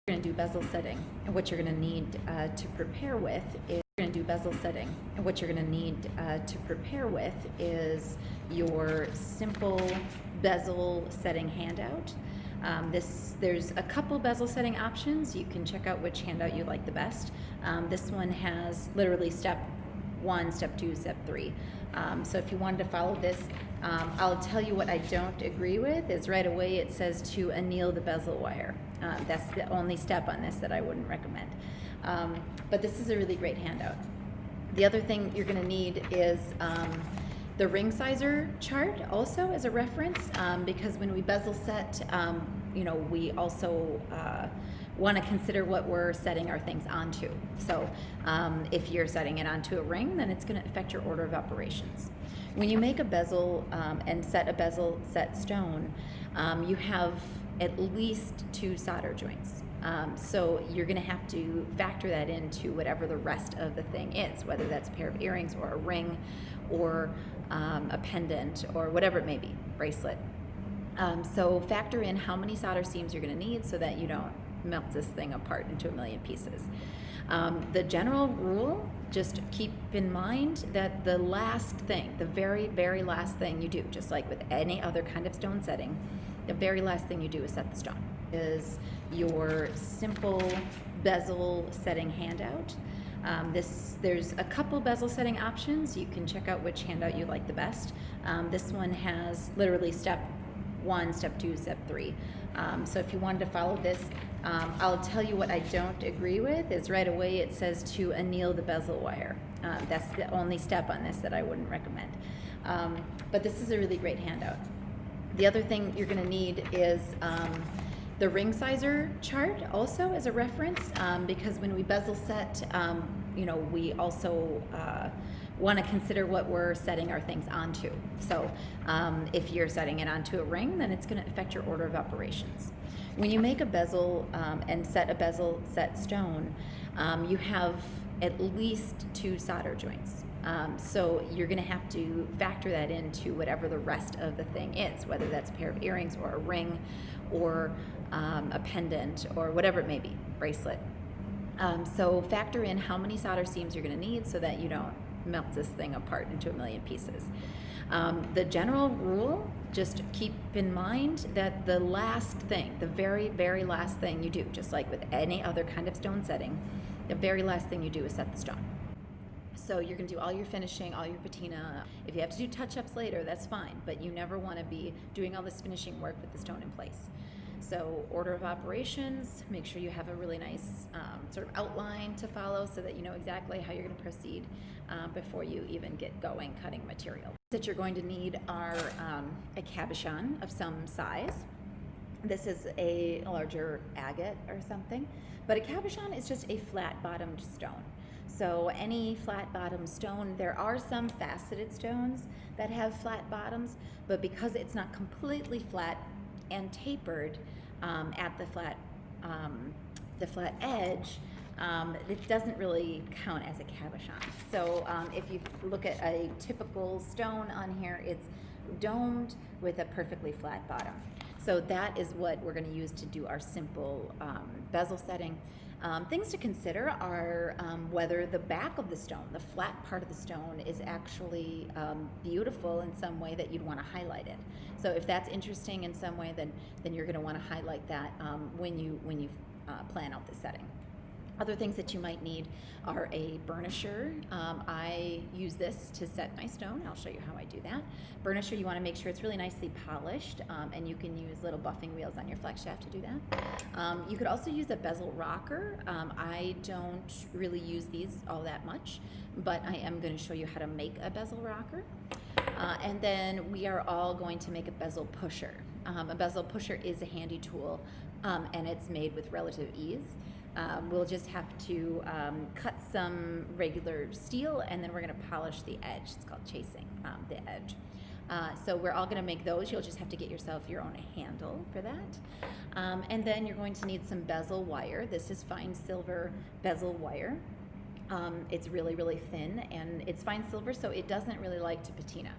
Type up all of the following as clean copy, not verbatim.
We're going to do bezel setting, and what you're going to need to prepare with is your simple bezel setting handout. There's a couple bezel setting options. You can check out which handout you like the best. This one has literally step 1, step 2, step 3. So if you wanted to follow this, I'll tell you what I don't agree with is right away it says to anneal the bezel wire. That's the only step on this that I wouldn't recommend. But this is a really great handout. The other thing you're going to need is the ring sizer chart also as a reference, because when we bezel set, we also want to consider what we're setting our things onto. So if you're setting it onto a ring, then it's going to affect your order of operations. When you make a bezel and set a bezel set stone, you have at least 2 solder joints. So you're going to have to factor that into whatever the rest of the thing is, whether that's a pair of earrings or a ring or a pendant or whatever it may be, bracelet. So factor in how many solder seams you're going to need so that you don't melt this thing apart into a million pieces. The general rule, just keep in mind that the last thing, the very, very last thing you do, just like with any other kind of stone setting, the very last thing you do is set the stone. Is your simple bezel setting handout. There's a couple bezel setting options. You can check out which handout you like the best. This one has literally step 1, step 2, step 3. So if you wanted to follow this, I'll tell you what I don't agree with is right away it says to anneal the bezel wire. That's the only step on this that I wouldn't recommend. But this is a really great handout. The other thing you're going to need is the ring sizer chart also as a reference, because when we bezel set, we also want to consider what we're setting our things onto. So if you're setting it onto a ring, then it's going to affect your order of operations. When you make a bezel and set a bezel set stone, you have at least 2 solder joints. So you're going to have to factor that into whatever the rest of the thing is, whether that's a pair of earrings or a ring or a pendant or whatever it may be, bracelet. So factor in how many solder seams you're going to need so that you don't melt this thing apart into a million pieces. The general rule, just keep in mind that the last thing, the very, very last thing you do, just like with any other kind of stone setting, the very last thing you do is set the stone. So you're going to do all your finishing, all your patina. If you have to do touch-ups later, that's fine, but you never want to be doing all this finishing work with the stone in place. So order of operations, make sure you have a really nice sort of outline to follow so that you know exactly how you're going to proceed before you even get going cutting material. That you're going to need are a cabochon of some size. This is a larger agate or something, but a cabochon is just a flat-bottomed stone. So any flat-bottomed stone, there are some faceted stones that have flat bottoms, but because it's not completely flat and tapered at the flat edge, it doesn't really count as a cabochon. So if you look at a typical stone on here, it's domed with a perfectly flat bottom. So that is what we're going to use to do our simple bezel setting. Things to consider are whether the back of the stone, the flat part of the stone, is actually beautiful in some way that you'd want to highlight it. So if that's interesting in some way, then you're going to want to highlight that when you plan out the setting. Other things that you might need are a burnisher. I use this to set my stone. I'll show you how I do that. Burnisher, you want to make sure it's really nicely polished, and you can use little buffing wheels on your flex shaft to do that. You could also use a bezel rocker. I don't really use these all that much, but I am going to show you how to make a bezel rocker. And then we are all going to make a bezel pusher. A bezel pusher is a handy tool, and it's made with relative ease. We'll just have to cut some regular steel, and then we're going to polish the edge. It's called chasing the edge. So we're all going to make those. You'll just have to get yourself your own handle for that. And then you're going to need some bezel wire. This is fine silver bezel wire. It's really, really thin, and it's fine silver, so it doesn't really like to patina.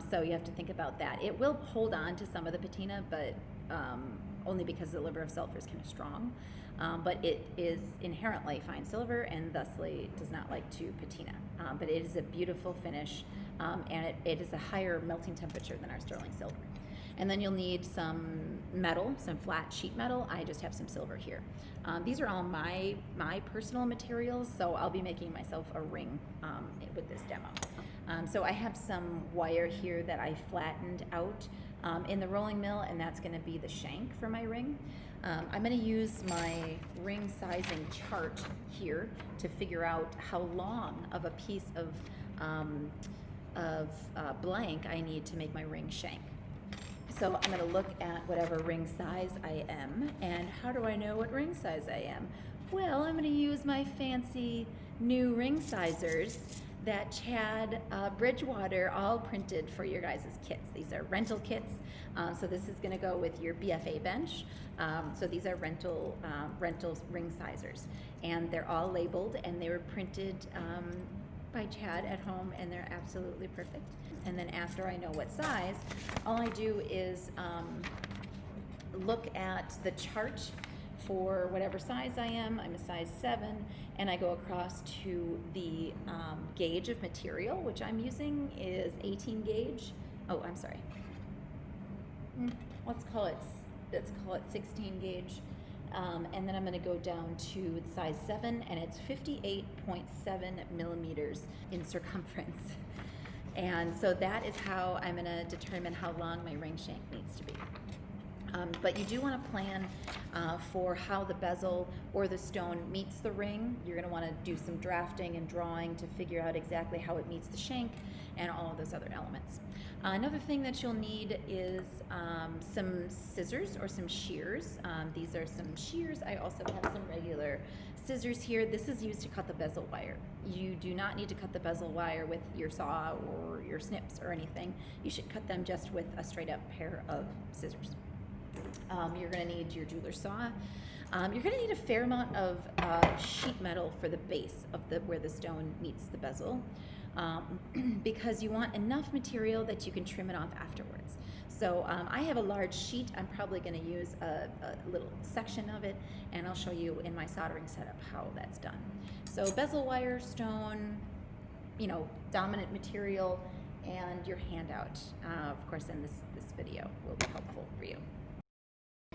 So you have to think about that. It will hold on to some of the patina, but only because the liver of silver is kind of strong, but it is inherently fine silver and thusly does not like to patina. But it is a beautiful finish, and it is a higher melting temperature than our sterling silver. And then you'll need some metal, some flat sheet metal. I just have some silver here. These are all my personal materials, so I'll be making myself a ring with this demo. So I have some wire here that I flattened out in the rolling mill, and that's going to be the shank for my ring. I'm going to use my ring sizing chart here to figure out how long of a piece of blank I need to make my ring shank. So I'm going to look at whatever ring size I am, and how do I know what ring size I am? Well, I'm going to use my fancy new ring sizers that Chad Bridgewater all printed for your guys' kits. These are rental kits, so this is going to go with your BFA bench. So these are rental ring sizers, and they're all labeled, and they were printed by Chad at home, and they're absolutely perfect. And then after I know what size, all I do is look at the chart for whatever size I am. I'm a size 7, and I go across to the gauge of material, which I'm using is 18 gauge. Oh, I'm sorry. Let's call it 16 gauge. And then I'm going to go down to size 7, and it's 58.7 millimeters in circumference. And so that is how I'm going to determine how long my ring shank needs to be. But you do want to plan for how the bezel or the stone meets the ring. You're going to want to do some drafting and drawing to figure out exactly how it meets the shank and all of those other elements. Another thing that you'll need is some scissors or some shears. These are some shears. I also have some regular scissors here. This is used to cut the bezel wire. You do not need to cut the bezel wire with your saw or your snips or anything. You should cut them just with a straight up pair of scissors. You're going to need your jeweler saw. You're going to need a fair amount of sheet metal for the base of where the stone meets the bezel, because you want enough material that you can trim it off afterwards. So I have a large sheet. I'm probably going to use a little section of it, and I'll show you in my soldering setup how that's done. So bezel wire, stone, dominant material, and your handout, of course, in this video will be helpful for you.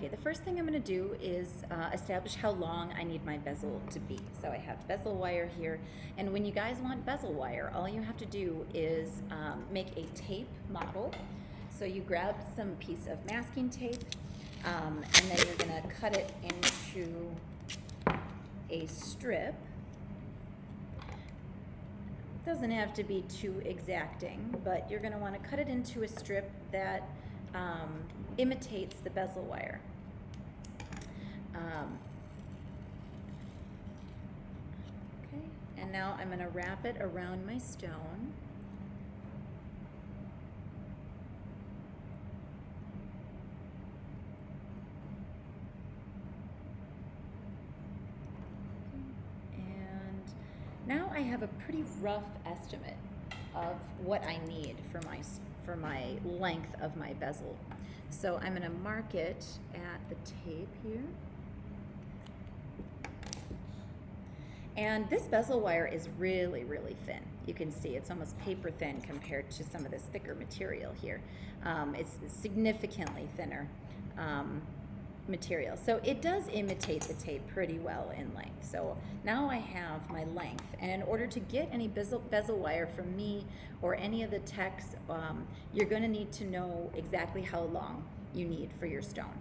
Okay, the first thing I'm going to do is establish how long I need my bezel to be. So I have bezel wire here, and when you guys want bezel wire, all you have to do is make a tape model. So you grab some piece of masking tape, and then you're going to cut it into a strip. It doesn't have to be too exacting, but you're going to want to cut it into a strip that imitates the bezel wire. Okay, and now I'm going to wrap it around my stone. And now I have a pretty rough estimate of what I need for my length of my bezel. So I'm going to mark it at the tape here. And this bezel wire is really, really thin. You can see it's almost paper thin compared to some of this thicker material here. It's significantly thinner material. So it does imitate the tape pretty well in length. So now I have my length, and in order to get any bezel wire from me or any of the techs, you're going to need to know exactly how long you need for your stone.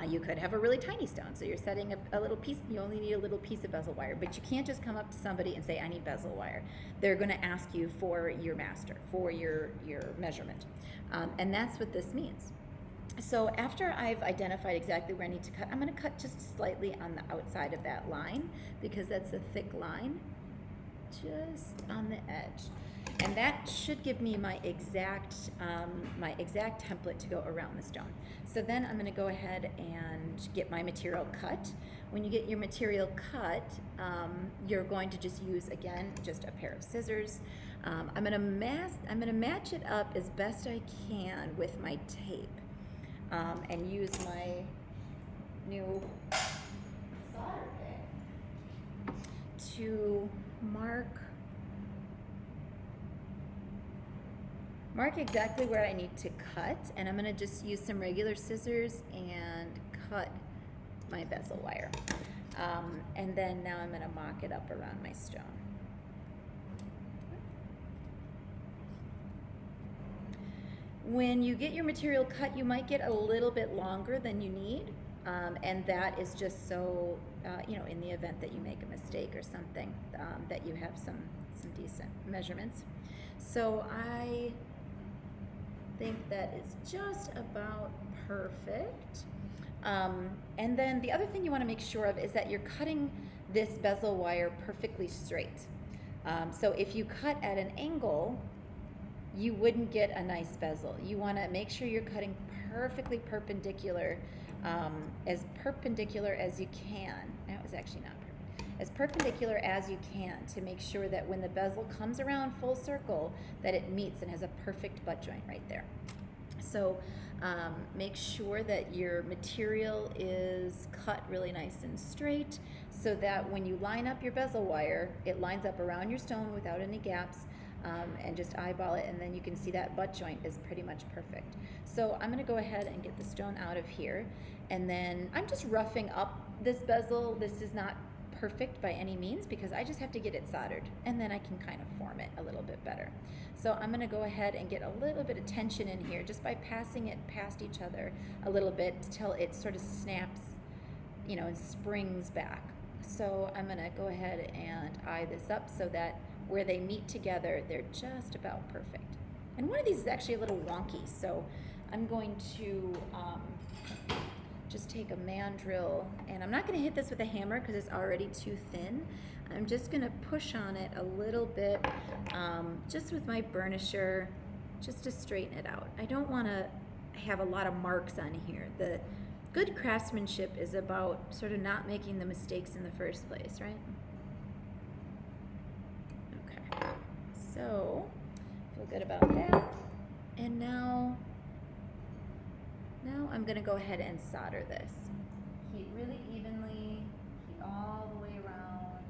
You could have a really tiny stone, so you're setting a little piece, you only need a little piece of bezel wire, but you can't just come up to somebody and say, I need bezel wire. They're going to ask you for your master, for your measurement. And that's what this means. So after I've identified exactly where I need to cut, I'm going to cut just slightly on the outside of that line, because that's a thick line, just on the edge. And that should give me my exact template to go around the stone. So then I'm going to go ahead and get my material cut. When you get your material cut, you're going to just use, again, just a pair of scissors. I'm going to match it up as best I can with my tape, and use new solder pick to mark exactly where I need to cut, and I'm going to just use some regular scissors and cut my bezel wire. And then now I'm going to mock it up around my stone. When you get your material cut, you might get a little bit longer than you need, and that is just so, you know, in the event that you make a mistake or something, that you have some decent measurements. So I think that is just about perfect. And then the other thing you want to make sure of is that you're cutting this bezel wire perfectly straight. So if you cut at an angle, you wouldn't get a nice bezel. You want to make sure you're cutting perfectly perpendicular, as perpendicular as you can. That was actually not perfect. As perpendicular as you can, to make sure that when the bezel comes around full circle, that it meets and has a perfect butt joint right there. So make sure that your material is cut really nice and straight, so that when you line up your bezel wire, it lines up around your stone without any gaps, and just eyeball it, and then you can see that butt joint is pretty much perfect. So I'm going to go ahead and get the stone out of here, and then I'm just roughing up this bezel. This is not perfect by any means, because I just have to get it soldered, and then I can kind of form it a little bit better. So I'm going to go ahead and get a little bit of tension in here just by passing it past each other a little bit till it sort of snaps, you know, and springs back. So I'm going to go ahead and eye this up so that where they meet together, they're just about perfect. And one of these is actually a little wonky, so I'm going to just take a mandrel, and I'm not going to hit this with a hammer because it's already too thin. I'm just going to push on it a little bit, just with my burnisher, just to straighten it out. I don't want to have a lot of marks on here. The good craftsmanship is about sort of not making the mistakes in the first place, right? Okay, so feel good about that. And now I'm going to go ahead and solder this. Heat really evenly, heat all the way around.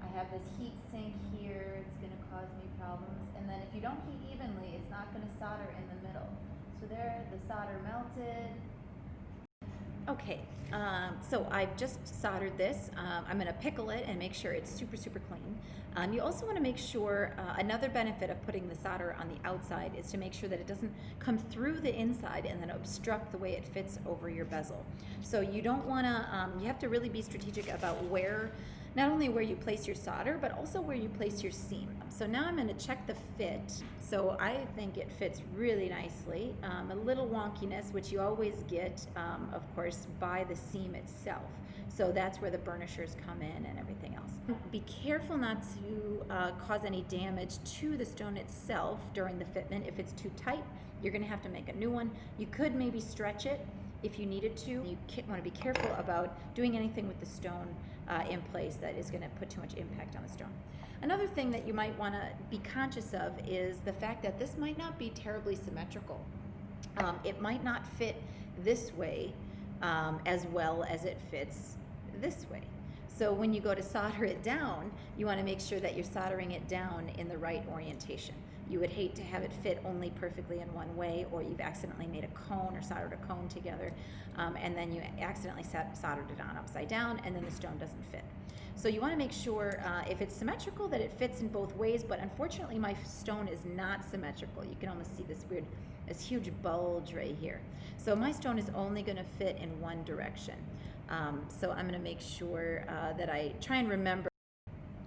I have this heat sink here, it's going to cause me problems. And then if you don't heat evenly, it's not going to solder in the middle. So there, the solder melted. Okay, so I've just soldered this. I'm going to pickle it and make sure it's super, super clean. You also want to make sure, another benefit of putting the solder on the outside is to make sure that it doesn't come through the inside and then obstruct the way it fits over your bezel. So you don't want to, you have to really be strategic about where, not only where you place your solder, but also where you place your seam. So now I'm going to check the fit. So I think it fits really nicely. A little wonkiness, which you always get, of course, by the seam itself. So that's where the burnishers come in and everything else. Be careful not to cause any damage to the stone itself during the fitment. If it's too tight, you're going to have to make a new one. You could maybe stretch it if you needed to. You want to be careful about doing anything with the stone in place that is going to put too much impact on the stone. Another thing that you might want to be conscious of is the fact that this might not be terribly symmetrical. It might not fit this way as well as it fits this way. So when you go to solder it down, you want to make sure that you're soldering it down in the right orientation. You would hate to have it fit only perfectly in one way, or you've accidentally made a cone or soldered a cone together, and then you accidentally soldered it on upside down, and then the stone doesn't fit. So you want to make sure, if it's symmetrical, that it fits in both ways, but unfortunately my stone is not symmetrical. You can almost see this huge bulge right here. So my stone is only going to fit in one direction. So I'm going to make sure that I try and remember.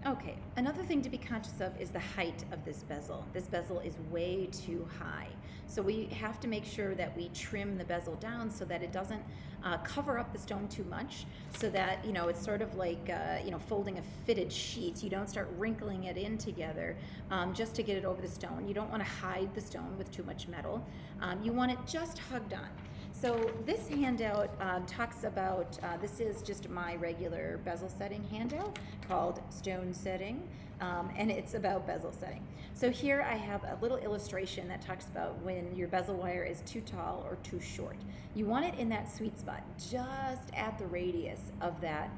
Okay, another thing to be conscious of is the height of this bezel. This bezel is way too high. So we have to make sure that we trim the bezel down so that it doesn't cover up the stone too much, so that, you know, it's sort of like, you know, folding a fitted sheet. You don't start wrinkling it in together just to get it over the stone. You don't want to hide the stone with too much metal. You want it just hugged on. So this handout talks about, this is just my regular bezel setting handout called Stone Setting, and it's about bezel setting. So here I have a little illustration that talks about when your bezel wire is too tall or too short. You want it in that sweet spot, just at the radius of that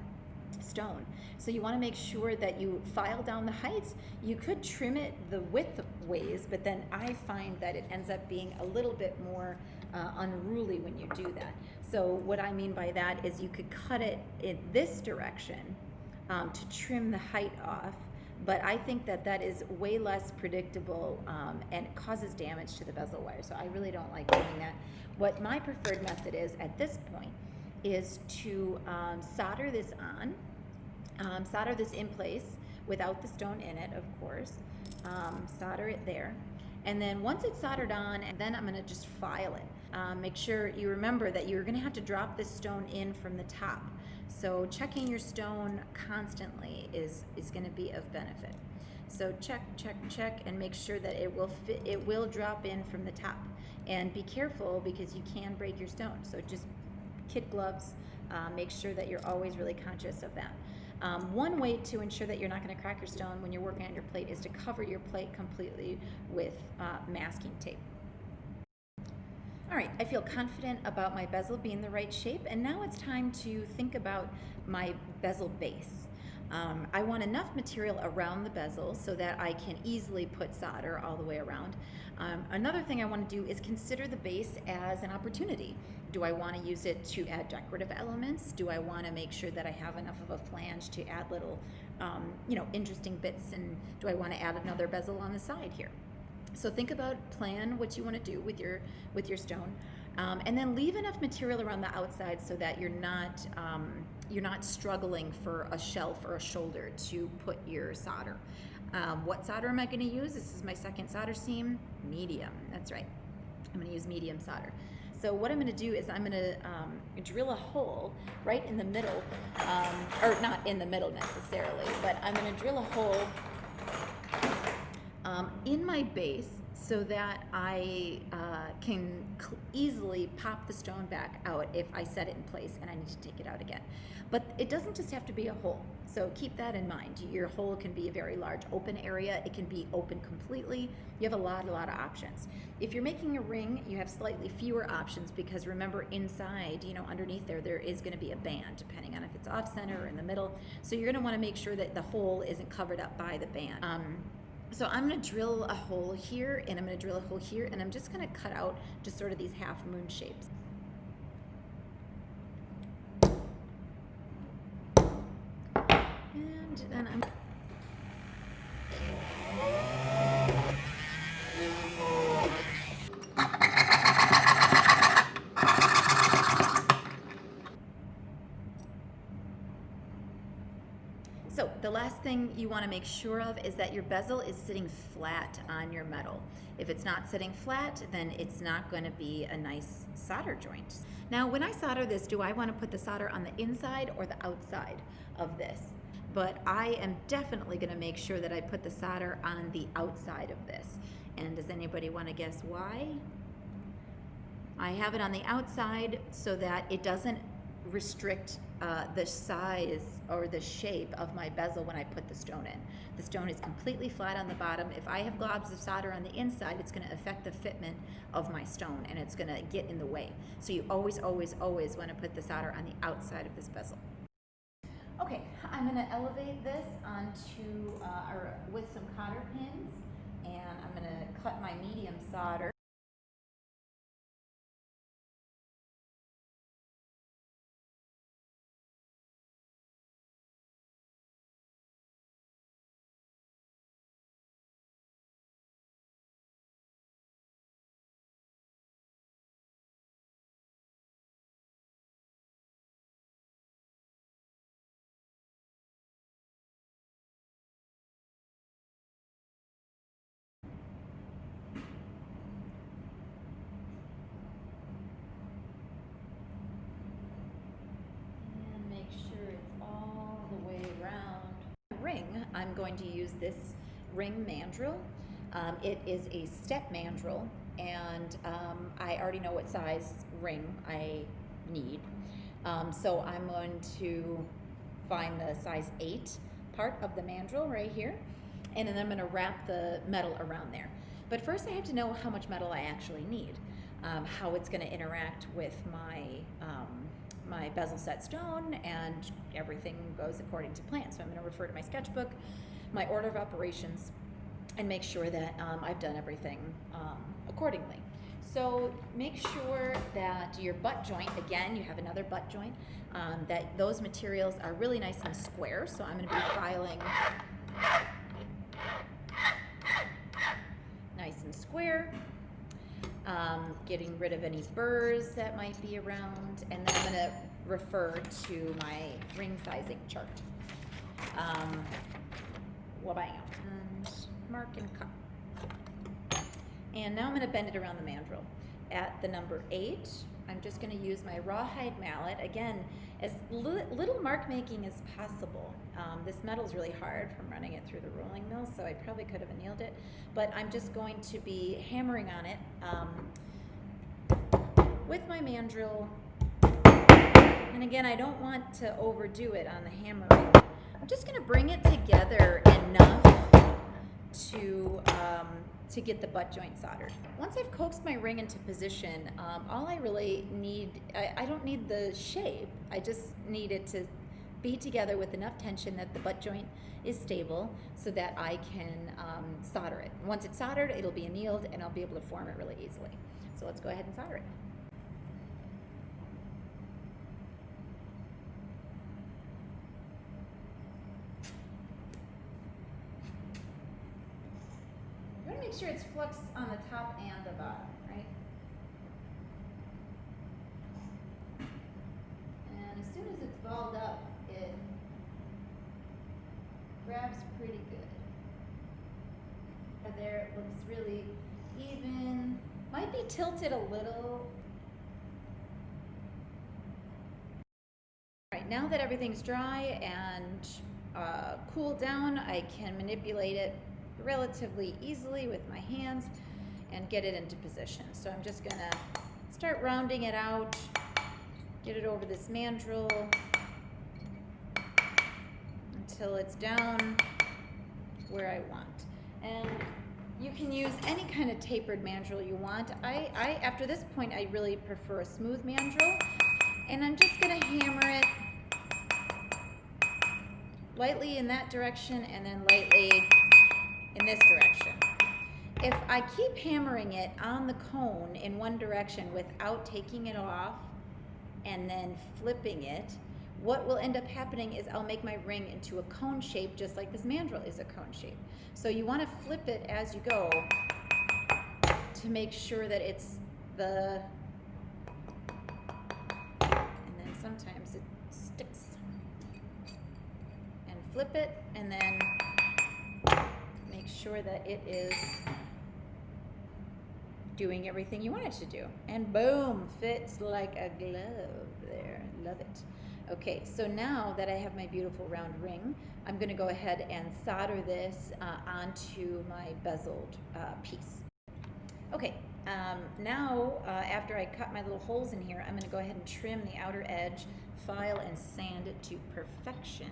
stone. So you want to make sure that you file down the height. You could trim it the width ways, but then I find that it ends up being a little bit more unruly when you do that. So what I mean by that is you could cut it in this direction to trim the height off, but I think that that is way less predictable and it causes damage to the bezel wire, so I really don't like doing that. What my preferred method is at this point is to solder this on, solder this in place without the stone in it, of course. Solder it there. And then once it's soldered on, and then I'm going to just file it. Make sure you remember that you're going to have to drop this stone in from the top. So checking your stone constantly is going to be of benefit. So check, check, check, and make sure that it will fit, it will drop in from the top. And be careful because you can break your stone. So just kid gloves, make sure that you're always really conscious of that. One way to ensure that you're not going to crack your stone when you're working on your plate is to cover your plate completely with masking tape. All right, I feel confident about my bezel being the right shape, and now it's time to think about my bezel base. I want enough material around the bezel so that I can easily put solder all the way around. Another thing I want to do is consider the base as an opportunity. Do I want to use it to add decorative elements? Do I want to make sure that I have enough of a flange to add little, interesting bits? And do I want to add another bezel on the side here? So think about, plan what you want to do with your stone, and then leave enough material around the outside so that you're not struggling for a shelf or a shoulder to put your solder. What solder am I going to use? This is my second solder seam, medium. That's right. I'm going to use medium solder. So what I'm going to do is I'm going to drill a hole right in the middle, or not in the middle necessarily, but I'm going to drill a hole in my base so that I can easily pop the stone back out if I set it in place and I need to take it out again. But it doesn't just have to be a hole, so keep that in mind. Your hole can be a very large open area. It can be open completely. You have a lot of options. If you're making a ring, you have slightly fewer options because remember, inside, underneath there is going to be a band, depending on if it's off center or in the middle. So you're going to want to make sure that the hole isn't covered up by the band. So I'm going to drill a hole here, and I'm going to drill a hole here, and I'm just going to cut out just sort of these half moon shapes. And then I'm So the last thing you want to make sure of is that your bezel is sitting flat on your metal. If it's not sitting flat, then it's not going to be a nice solder joint. Now, when I solder this, do I want to put the solder on the inside or the outside of this? But I am definitely going to make sure that I put the solder on the outside of this. And does anybody want to guess why? I have it on the outside so that it doesn't restrict the size or the shape of my bezel when I put the stone in. The stone is completely flat on the bottom. If I have globs of solder on the inside, it's going to affect the fitment of my stone and it's going to get in the way. So you always want to put the solder on the outside of this bezel. Okay, I'm going to elevate this onto or with some cotter pins, and I'm going to cut my medium solder. I'm going to use this ring mandrel. It is a step mandrel, and I already know what size ring I need. So I'm going to find the size 8 part of the mandrel right here, and then I'm going to wrap the metal around there. But first I have to know how much metal I actually need, how it's going to interact with my bezel set stone, and everything goes according to plan. So I'm going to refer to my sketchbook, my order of operations, and make sure that I've done everything accordingly. So make sure that your butt joint, again, you have another butt joint, that those materials are really nice and square. So I'm going to be filing nice and square, getting rid of any burrs that might be around, and then I'm going to refer to my ring sizing chart. And mark and cut. And now I'm going to bend it around the mandrel. At the number 8, I'm just going to use my rawhide mallet. Again, as little mark making as possible. This metal is really hard from running it through the rolling mill, so I probably could have annealed it. But I'm just going to be hammering on it with my mandrel. And again, I don't want to overdo it on the hammering. I'm just going to bring it together enough to get the butt joint soldered. Once I've coaxed my ring into position, all I really need, I don't need the shape, I just need it to be together with enough tension that the butt joint is stable so that I can solder it. Once it's soldered, it'll be annealed and I'll be able to form it really easily. So let's go ahead and solder it. Make sure it's fluxed on the top and the bottom, right? And as soon as it's balled up, it grabs pretty good. And there, it looks really even. Might be tilted a little. All right, now that everything's dry and cooled down, I can manipulate it relatively easily with my hands and get it into position. So I'm just gonna start rounding it out, get it over this mandrel until it's down where I want. And you can use any kind of tapered mandrel you want. I after this point, I really prefer a smooth mandrel, and I'm just gonna hammer it lightly in that direction and then lightly in this direction. If I keep hammering it on the cone in one direction without taking it off and then flipping it, what will end up happening is I'll make my ring into a cone shape, just like this mandrel is a cone shape. So you want to flip it as you go to make sure that it's the, and then sometimes it sticks. And flip it, and then make sure that it is doing everything you want it to do. And boom, fits like a glove there. Love it. Okay, so now that I have my beautiful round ring, I'm going to go ahead and solder this onto my bezeled piece. Okay, now after I cut my little holes in here, I'm going to go ahead and trim the outer edge, file and sand it to perfection.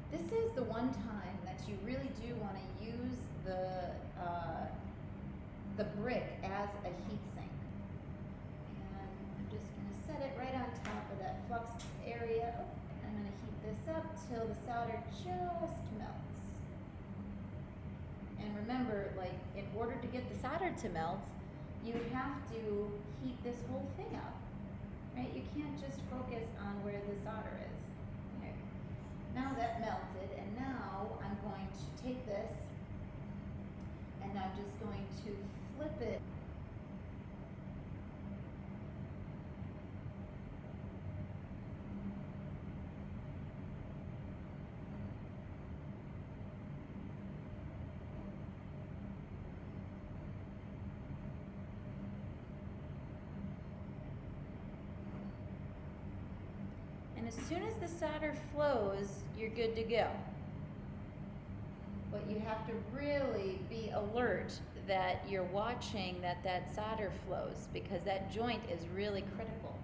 This is the one time that you really do want to use the brick as a heat sink. And I'm just going to set it right on top of that flux area. I'm going to heat this up till the solder just melts. And remember, like, in order to get the solder to melt, you have to heat this whole thing up, right? You can't just focus on where the solder is. Okay. Now that melted, and now I'm going to take this and I'm just going to flip it. And as soon as the solder flows, you're good to go. But you have to really be alert that you're watching that solder flows, because that joint is really critical.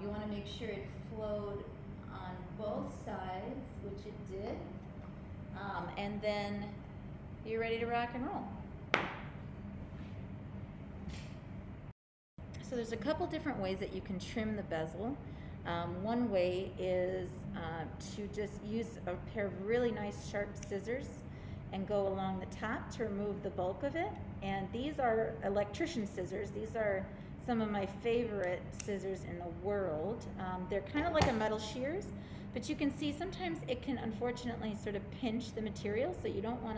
You want to make sure it flowed on both sides, which it did, and then you're ready to rock and roll. So there's a couple different ways that you can trim the bezel. One way is to just use a pair of really nice sharp scissors and go along the top to remove the bulk of it. And these are electrician scissors. These are some of my favorite scissors in the world. They're kind of like a metal shears, but you can see sometimes it can unfortunately sort of pinch the material, so you don't want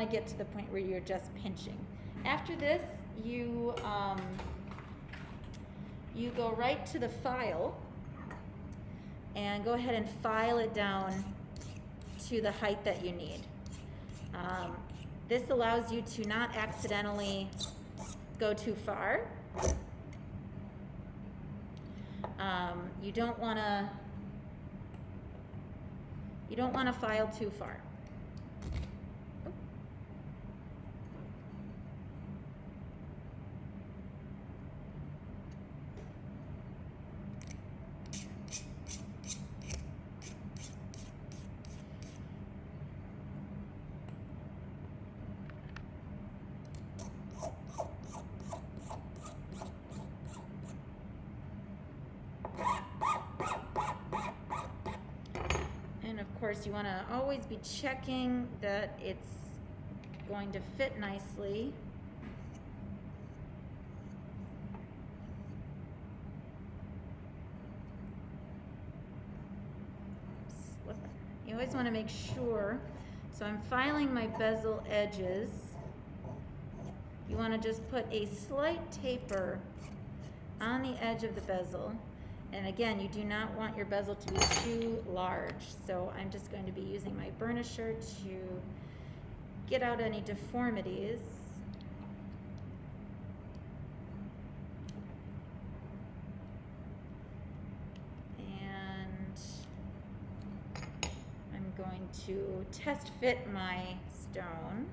to get to the point where you're just pinching. After this, you go right to the file and go ahead and file it down to the height that you need. This allows you to not accidentally go too far. You don't want to file too far. And of course, you want to always be checking that it's going to fit nicely. You always want to make sure. So I'm filing my bezel edges. You want to just put a slight taper on the edge of the bezel. And again, you do not want your bezel to be too large. So I'm just going to be using my burnisher to get out any deformities. And I'm going to test fit my stone.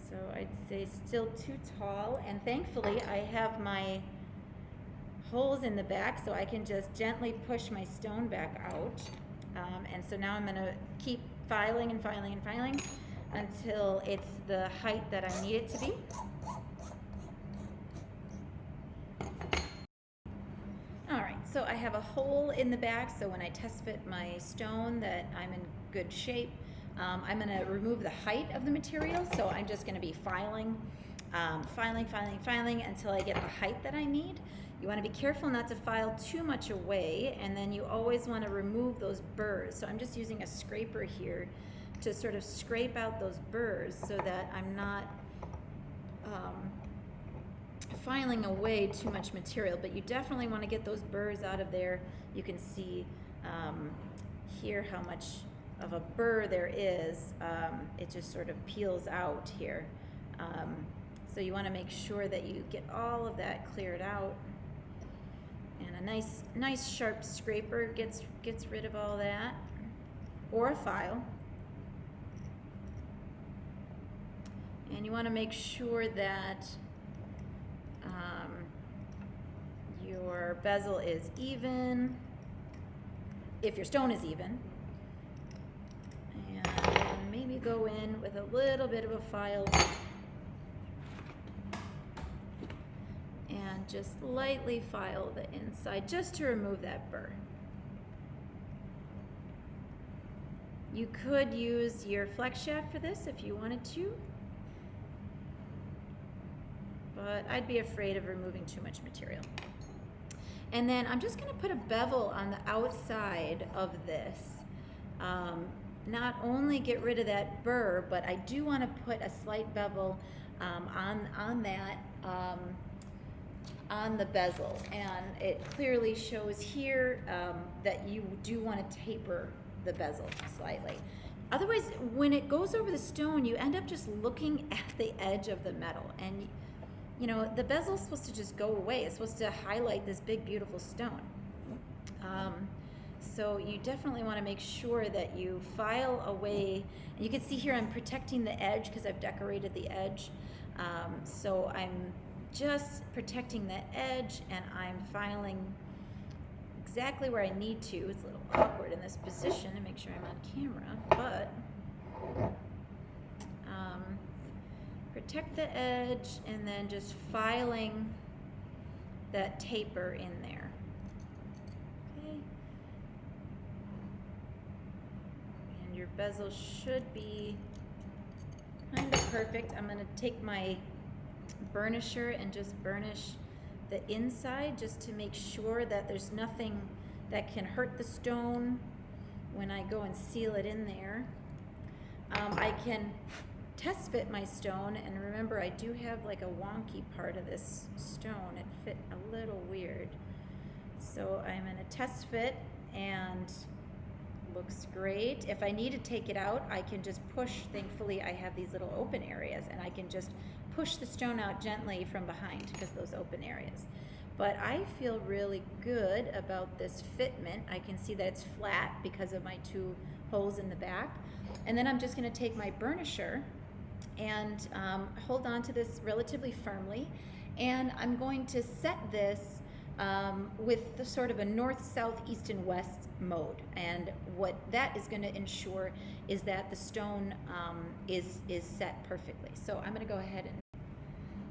So I'd say still too tall, and thankfully I have my holes in the back, so I can just gently push my stone back out. And so now I'm going to keep filing and filing and filing until it's the height that I need it to be. Alright, so I have a hole in the back, so when I test fit my stone that I'm in good shape. I'm going to remove the height of the material, so I'm just going to be filing until I get the height that I need. You want to be careful not to file too much away, and then you always want to remove those burrs. So I'm just using a scraper here to sort of scrape out those burrs so that I'm not filing away too much material, but you definitely want to get those burrs out of there. You can see here how much of a burr there is. It just sort of peels out here. So you want to make sure that you get all of that cleared out. And a nice sharp scraper gets rid of all that, or a file. And you want to make sure that your bezel is even, if your stone is even. And maybe go in with a little bit of a file and just lightly file the inside just to remove that burr. You could use your flex shaft for this if you wanted to, but I'd be afraid of removing too much material. And then I'm just going to put a bevel on the outside of this. Not only get rid of that burr, but I do want to put a slight bevel on the bezel, and it clearly shows here that you do want to taper the bezel slightly. Otherwise, when it goes over the stone, you end up just looking at the edge of the metal. And, you know, the bezel's supposed to just go away. It's supposed to highlight this big, beautiful stone. So you definitely want to make sure that you file away. And you can see here I'm protecting the edge because I've decorated the edge. So I'm just protecting the edge, and I'm filing exactly where I need to. It's a little awkward in this position to make sure I'm on camera, but protect the edge and then just filing that taper in there. Okay. And your bezel should be kind of perfect. I'm going to take my burnisher and just burnish the inside just to make sure that there's nothing that can hurt the stone when I go and seal it in there. I can test fit my stone, and remember I do have like a wonky part of this stone. It fit a little weird. So I'm going to test fit, and looks great. If I need to take it out, I can just push. Thankfully I have these little open areas, and I can just push the stone out gently from behind because those open areas. But I feel really good about this fitment. I can see that it's flat because of my two holes in the back. And then I'm just going to take my burnisher and hold on to this relatively firmly, and I'm going to set this with the sort of a north, south, east, and west mode. And what that is going to ensure is that the stone is set perfectly. So I'm going to go ahead and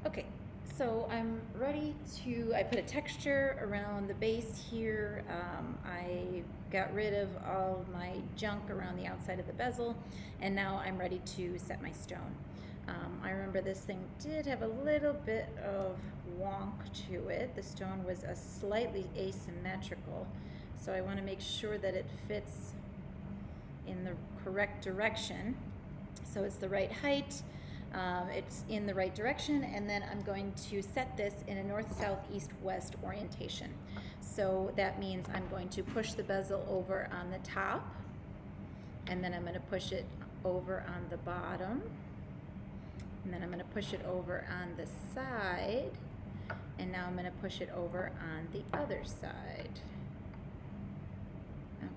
okay, so I'm ready to, I put a texture around the base here. I got rid of all my junk around the outside of the bezel, and now I'm ready to set my stone. I remember this thing did have a little bit of wonk to it. The stone was a slightly asymmetrical, so I want to make sure that it fits in the correct direction. So it's the right height. It's in the right direction, and then I'm going to set this in a north, south, east, west orientation. So that means I'm going to push the bezel over on the top, and then I'm going to push it over on the bottom, and then I'm going to push it over on the side, and now I'm going to push it over on the other side.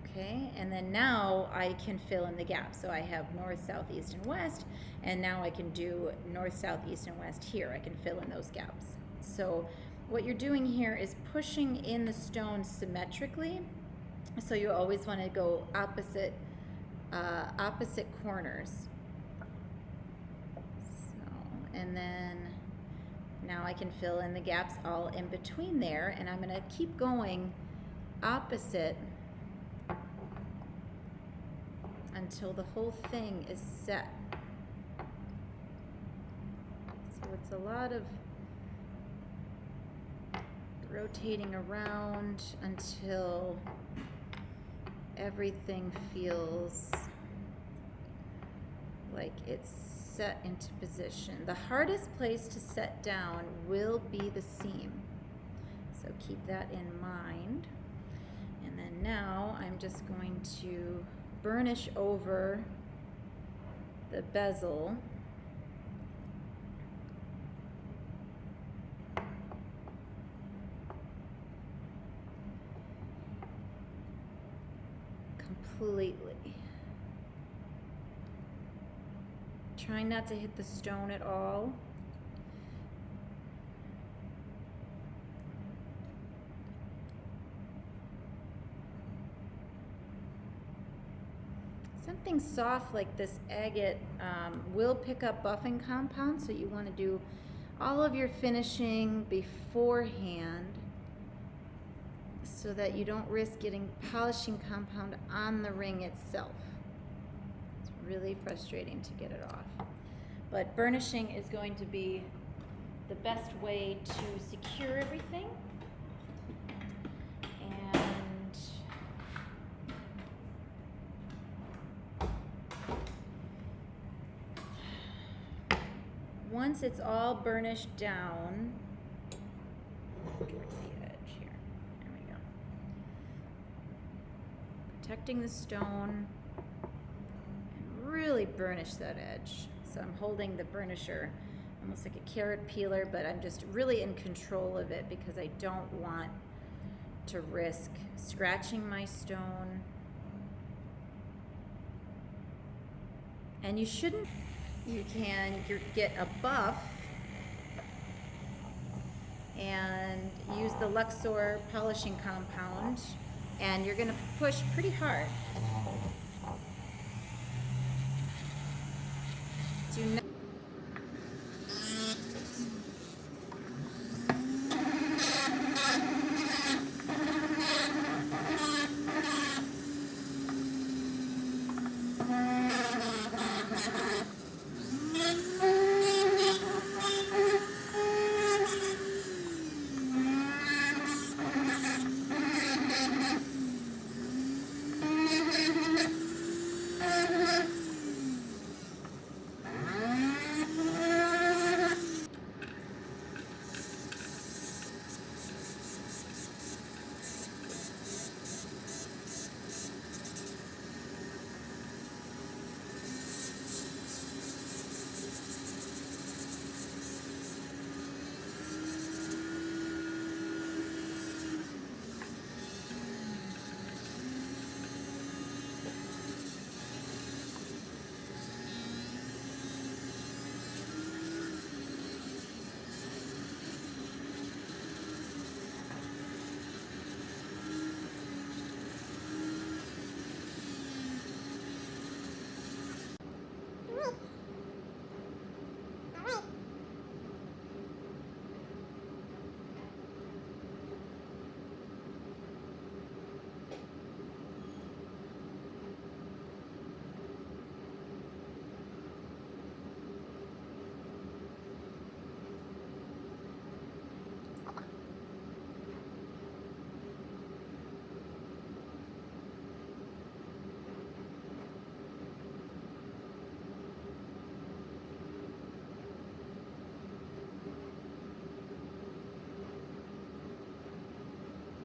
Okay, and then now I can fill in the gaps. So I have north, south, east, and west, and now I can do north, south, east, and west here. I can fill in those gaps. So what you're doing here is pushing in the stone symmetrically. So you always want to go opposite corners. So, and then now I can fill in the gaps all in between there, and I'm going to keep going opposite until the whole thing is set. So it's a lot of rotating around until everything feels like it's set into position. The hardest place to set down will be the seam, so keep that in mind. And then now I'm just going to burnish over the bezel completely. Trying not to hit the stone at all. Something soft like this agate will pick up buffing compound, so you want to do all of your finishing beforehand so that you don't risk getting polishing compound on the ring itself. It's really frustrating to get it off. But burnishing is going to be the best way to secure everything. Once it's all burnished down, towards the edge here, there we go. Protecting the stone and really burnish that edge. So I'm holding the burnisher almost like a carrot peeler, but I'm just really in control of it because I don't want to risk scratching my stone. And you shouldn't, you can get a buff and use the Luxor polishing compound, and you're going to push pretty hard.